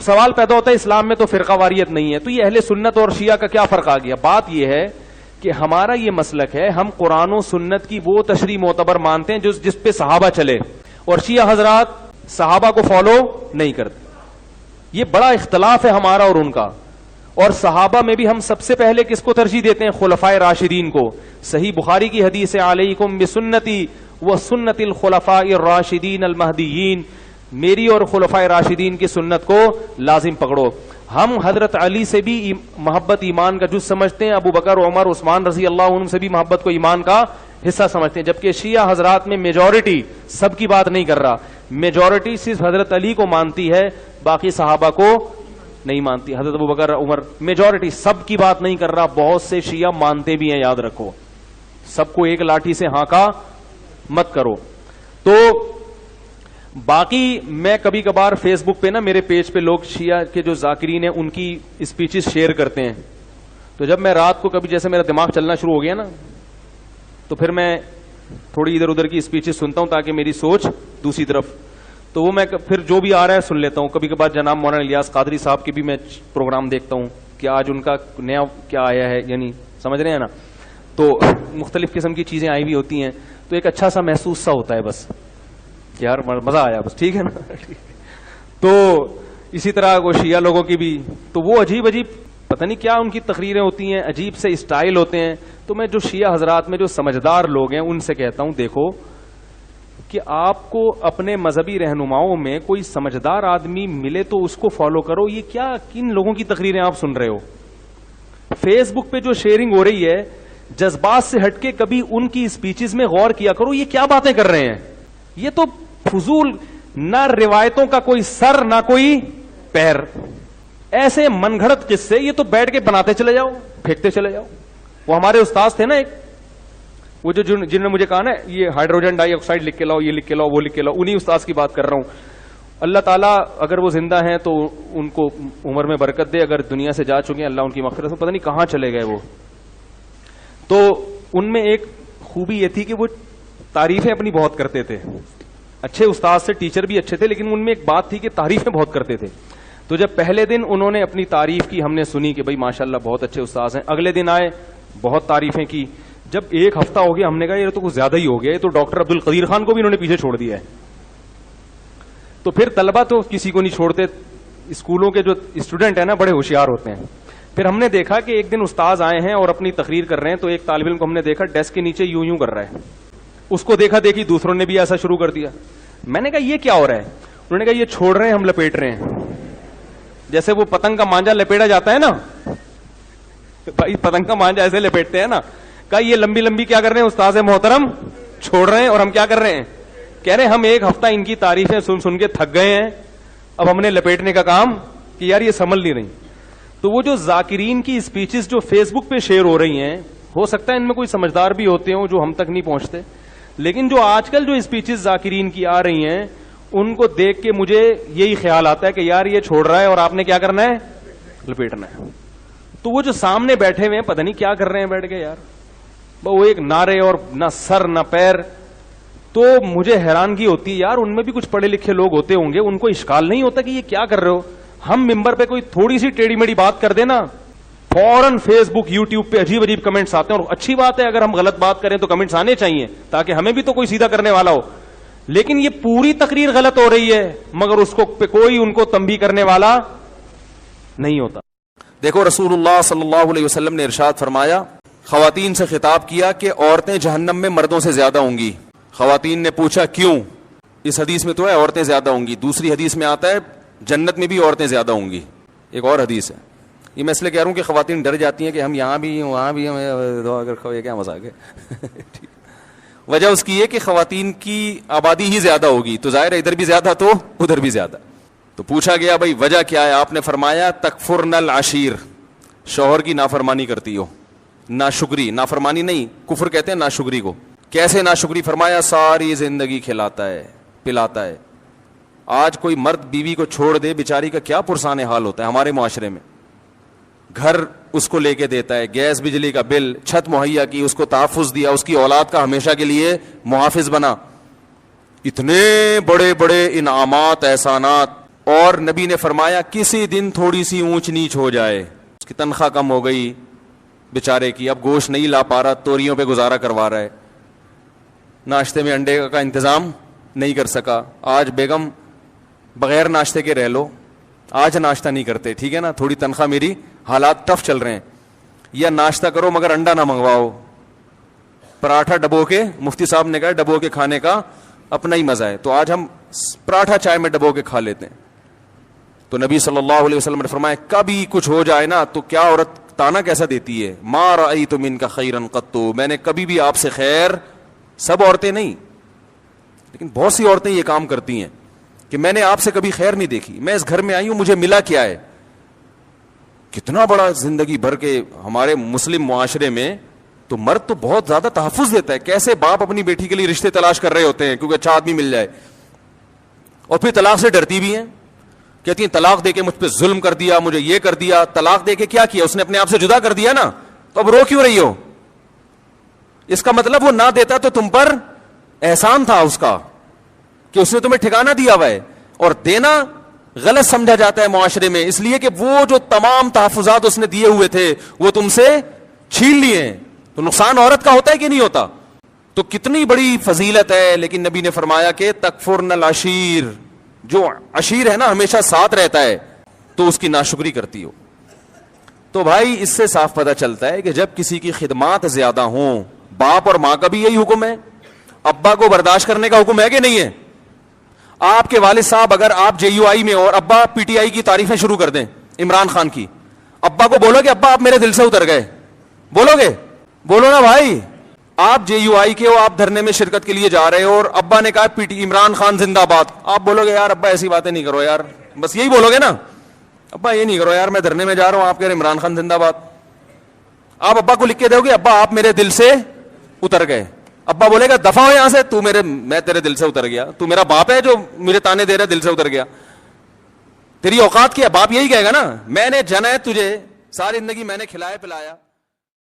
سوال پیدا ہوتا ہے اسلام میں تو فرقہ واریت نہیں ہے, تو یہ اہل سنت اور شیعہ کا کیا فرق آ گیا؟ بات یہ ہے کہ ہمارا یہ مسلک ہے, ہم قرآن و سنت کی وہ تشریح معتبر مانتے ہیں جس پہ صحابہ چلے, اور شیعہ حضرات صحابہ کو فالو نہیں کرتے. یہ بڑا اختلاف ہے ہمارا اور ان کا. اور صحابہ میں بھی ہم سب سے پہلے کس کو ترجیح دیتے ہیں؟ خلفائے راشدین کو. صحیح بخاری کی حدیث ہے, علیکم بسنتی و سنت الخلفاء الراشدین المہدیین, میری اور خلفائے راشدین کی سنت کو لازم پکڑو. ہم حضرت علی سے بھی محبت ایمان کا جز سمجھتے ہیں, ابو بکر, عمر, عثمان رضی اللہ عنہ سے بھی محبت کو ایمان کا حصہ سمجھتے ہیں, جبکہ شیعہ حضرات میں میجورٹی, سب کی بات نہیں کر رہا, میجورٹی صرف حضرت علی کو مانتی ہے, باقی صحابہ کو نہیں مانتی. حضرت ابو بکر, عمر, میجورٹی, سب کی بات نہیں کر رہا. بہت سے شیعہ مانتے بھی ہیں, یاد رکھو, سب کو ایک لاٹھی سے ہانکا مت کرو. تو باقی میں کبھی کبھار فیس بک پہ نا, میرے پیج پہ لوگ شیعہ کے جو ذاکرین ہیں ان کی اسپیچز شیئر کرتے ہیں, تو جب میں رات کو کبھی جیسے میرا دماغ چلنا شروع ہو گیا نا, تو پھر میں تھوڑی ادھر ادھر کی اسپیچز سنتا ہوں تاکہ میری سوچ دوسری طرف, تو وہ میں پھر جو بھی آ رہا ہے سن لیتا ہوں. کبھی کبھار جناب مولانا الیاس قادری صاحب کی بھی میں پروگرام دیکھتا ہوں کہ آج ان کا نیا کیا آیا ہے, یعنی سمجھ رہے ہیں نا, تو مختلف قسم کی چیزیں آئی بھی ہوتی ہیں, تو ایک اچھا سا محسوس سا ہوتا ہے, بس یار مزہ آیا, بس ٹھیک ہے نا. تو اسی طرح وہ شیعہ لوگوں کی بھی, تو وہ عجیب عجیب پتہ نہیں کیا ان کی تقریریں ہوتی ہیں, عجیب سے اسٹائل ہوتے ہیں. تو میں جو شیعہ حضرات میں جو سمجھدار لوگ ہیں ان سے کہتا ہوں, دیکھو کہ آپ کو اپنے مذہبی رہنماؤں میں کوئی سمجھدار آدمی ملے تو اس کو فالو کرو. یہ کیا کن لوگوں کی تقریریں آپ سن رہے ہو؟ فیس بک پہ جو شیئرنگ ہو رہی ہے, جذبات سے ہٹ کے کبھی ان کی اسپیچز میں غور کیا کرو, یہ کیا باتیں کر رہے ہیں. یہ تو فضول, نہ روایتوں کا کوئی سر نہ کوئی پیر, ایسے من گھڑت قصے, یہ تو بیٹھ کے بناتے چلے جاؤ, پھینکتے چلے جاؤ. وہ ہمارے استاذ تھے نا ایک, وہ جو جن نے مجھے کہا نا یہ ہائیڈروجن ڈائی آکسائڈ لکھ کے لاؤ, یہ لکھ کے لاؤ, وہ لکھ کے لاؤ, انہی استاذ کی بات کر رہا ہوں. اللہ تعالیٰ اگر وہ زندہ ہیں تو ان کو عمر میں برکت دے, اگر دنیا سے جا چکے ہیں اللہ ان کی مغفرت, پتہ نہیں کہاں چلے گئے وہ. تو ان میں ایک خوبی یہ تھی کہ وہ تعریفیں اپنی بہت کرتے تھے. اچھے استاد سے, ٹیچر بھی اچھے تھے, لیکن ان میں ایک بات تھی کہ تعریفیں بہت کرتے تھے. تو جب پہلے دن انہوں نے اپنی تعریف کی, ہم نے سنی کہ بھائی ماشاءاللہ بہت اچھے استاذ ہیں. اگلے دن آئے, بہت تعریفیں کی. جب ایک ہفتہ ہو گیا, ہم نے کہا یہ تو کچھ زیادہ ہی ہو گیا, یہ تو ڈاکٹر عبد القدیر خان کو بھی انہوں نے پیچھے چھوڑ دیا ہے. تو پھر طلبہ تو کسی کو نہیں چھوڑتے, اسکولوں کے جو اسٹوڈنٹ ہیں نا بڑے ہوشیار ہوتے ہیں. پھر ہم نے دیکھا کہ ایک دن استاذ آئے ہیں اور اپنی تقریر کر رہے ہیں, تو ایک طالب علم کو ہم نے دیکھا ڈیسک کے نیچے یوں یوں کر رہا ہے. اس کو دیکھا دیکھی دوسروں نے بھی ایسا شروع کر دیا. میں نے کہا یہ کیا ہو رہا ہے؟ انہوں نے کہا یہ چھوڑ رہے ہیں, ہم لپیٹ رہے ہیں. جیسے وہ پتنگ کا مانجا لپیٹا جاتا ہے نا, بھائی پتنگ کا مانجا ایسے لپیٹتے ہیں نا. کہا یہ لمبی لمبی کیا کر رہے ہیں استاذ محترم, چھوڑ رہے ہیں. اور ہم کیا کر رہے ہیں؟ کہہ رہے ہیں ہم ایک ہفتہ ان کی تعریفیں سن سن کے تھک گئے ہیں, اب ہم نے لپیٹنے کا کام کہ یار یہ سنبھل نہیں رہی. تو وہ جو ذاکرین کی اسپیچز جو فیس بک پہ شیئر ہو رہی ہیں, ہو سکتا ہے ان میں کوئی سمجھدار بھی ہوتے ہوں جو ہم تک نہیں پہنچتے, لیکن جو آج کل جو اسپیچز ذاکرین کی آ رہی ہیں ان کو دیکھ کے مجھے یہی خیال آتا ہے کہ یار یہ چھوڑ رہا ہے اور آپ نے کیا کرنا ہے؟ لپیٹنا ہے. تو وہ جو سامنے بیٹھے ہوئے ہیں پتہ نہیں کیا کر رہے ہیں بیٹھ کے یار, وہ ایک نعرے اور نہ سر نہ پیر. تو مجھے حیرانگی ہوتی ہے یار, ان میں بھی کچھ پڑھے لکھے لوگ ہوتے ہوں گے, ان کو اشکال نہیں ہوتا کہ یہ کیا کر رہے ہو. ہم ممبر پہ کوئی تھوڑی سی ٹیڑھی میڑھی بات کر دینا, فوراً فیس بک یوٹیوب پہ عجیب عجیب کمنٹس آتے ہیں. اور اچھی بات ہے, اگر ہم غلط بات کریں تو کمنٹس آنے چاہیے تاکہ ہمیں بھی تو کوئی سیدھا کرنے والا ہو. لیکن یہ پوری تقریر غلط ہو رہی ہے مگر اس کو پہ کوئی ان کو تنبیہ کرنے والا نہیں ہوتا. دیکھو رسول اللہ صلی اللہ علیہ وسلم نے ارشاد فرمایا, خواتین سے خطاب کیا کہ عورتیں جہنم میں مردوں سے زیادہ ہوں گی. خواتین نے پوچھا کیوں؟ اس حدیث میں تو ہے عورتیں زیادہ ہوں گی, دوسری حدیث میں آتا ہے جنت میں بھی عورتیں زیادہ ہوں گی, ایک اور حدیث ہے. یہ میں اس لیے کہہ رہا ہوں کہ خواتین ڈر جاتی ہیں کہ ہم یہاں بھی وہاں بھی, یہ کیا مذاق ہے. وجہ اس کی ہے کہ خواتین کی آبادی ہی زیادہ ہوگی, تو ظاہر ہے ادھر بھی زیادہ تو ادھر بھی زیادہ. تو پوچھا گیا بھائی وجہ کیا ہے؟ آپ نے فرمایا تکفرن العشیر, شوہر کی نافرمانی کرتی ہو. ناشکری, نافرمانی نہیں, کفر کہتے ہیں ناشکری کو. کیسے ناشکری؟ فرمایا ساری زندگی کھلاتا ہے پلاتا ہے. آج کوئی مرد بیوی کو چھوڑ دے, بیچاری کا کیا پرسان حال ہوتا ہے ہمارے معاشرے میں. گھر اس کو لے کے دیتا ہے, گیس بجلی کا بل, چھت مہیا کی, اس کو تحفظ دیا, اس کی اولاد کا ہمیشہ کے لیے محافظ بنا, اتنے بڑے بڑے انعامات احسانات, اور نبی نے فرمایا کسی دن تھوڑی سی اونچ نیچ ہو جائے, اس کی تنخواہ کم ہو گئی بیچارے کی, اب گوشت نہیں لا پا رہا, توریوں پہ گزارا کروا رہا ہے, ناشتے میں انڈے کا انتظام نہیں کر سکا, آج بیگم بغیر ناشتے کے رہ لو, آج ناشتہ نہیں کرتے, ٹھیک ہے نا, تھوڑی تنخواہ میری, حالات ٹف چل رہے ہیں, یا ناشتہ کرو مگر انڈا نہ منگواؤ, پراٹھا ڈبو کے, مفتی صاحب نے کہا ڈبو کے کھانے کا اپنا ہی مزہ ہے, تو آج ہم پراٹھا چائے میں ڈبو کے کھا لیتے ہیں. تو نبی صلی اللہ علیہ وسلم نے فرمایا کبھی کچھ ہو جائے نا تو کیا عورت تانا کیسا دیتی ہے, ما رأیت منک خیرا قط, میں نے کبھی بھی آپ سے خیر, سب عورتیں نہیں لیکن بہت سی عورتیں یہ کام کرتی ہیں کہ میں نے آپ سے کبھی خیر نہیں دیکھی, میں اس گھر میں آئی ہوں, مجھے ملا کیا ہے. کتنا بڑا زندگی بھر کے ہمارے مسلم معاشرے میں تو مرد تو بہت زیادہ تحفظ دیتا ہے, کیسے باپ اپنی بیٹی کے لیے رشتے تلاش کر رہے ہوتے ہیں کیونکہ اچھا آدمی مل جائے, اور پھر طلاق سے ڈرتی بھی ہیں, کہتی ہیں طلاق دے کے مجھ پہ ظلم کر دیا, مجھے یہ کر دیا. طلاق دے کے کیا کیا, اس نے اپنے آپ سے جدا کر دیا نا, تو اب رو کیوں رہی ہو؟ اس کا مطلب وہ نہ دیتا تو تم پر احسان تھا اس کا کہ اس نے تمہیں ٹھکانہ دیا ہوا ہے, اور دینا غلط سمجھا جاتا ہے معاشرے میں, اس لیے کہ وہ جو تمام تحفظات اس نے دیے ہوئے تھے وہ تم سے چھین لیے ہیں, تو نقصان عورت کا ہوتا ہے کہ نہیں ہوتا؟ تو کتنی بڑی فضیلت ہے. لیکن نبی نے فرمایا کہ تکفرن العشیر, جو عشیر ہے نا ہمیشہ ساتھ رہتا ہے, تو اس کی ناشکری کرتی ہو. تو بھائی اس سے صاف پتہ چلتا ہے کہ جب کسی کی خدمات زیادہ ہوں, باپ اور ماں کا بھی یہی حکم ہے, ابا کو برداشت کرنے کا حکم ہے کہ نہیں ہے؟ آپ کے والد صاحب اگر آپ جے یو آئی میں اور ابا پی ٹی آئی کی تعریفیں شروع کر دیں عمران خان کی, ابا کو بولو گے ابا آپ میرے دل سے اتر گئے, بولو گے؟ بولو نا بھائی. آپ جے یو آئی کے ہو, آپ دھرنے میں شرکت کے لیے جا رہے ہو اور ابا نے کہا پی ٹی عمران خان زندہ باد, آپ بولو گے یار ابا ایسی باتیں نہیں کرو یار, بس یہی بولو گے نا, ابا یہ نہیں کرو یار, میں دھرنے میں جا رہا ہوں, آپ کہہ رہے عمران خان زندہ باد. آپ ابا کو لکھ کے دو گے ابا آپ میرے دل سے اتر گئے, ابا بولے گا دفع ہو یہاں سے, میں تیرے دل سے اتر گیا, تو میرا باپ ہے جو میرے تانے دے رہا ہے دل سے اتر گیا, تیری اوقات کیا؟ باپ یہی کہے گا نا, میں نے جنا ہے تجھے, ساری زندگی میں نے کھلایا پلایا,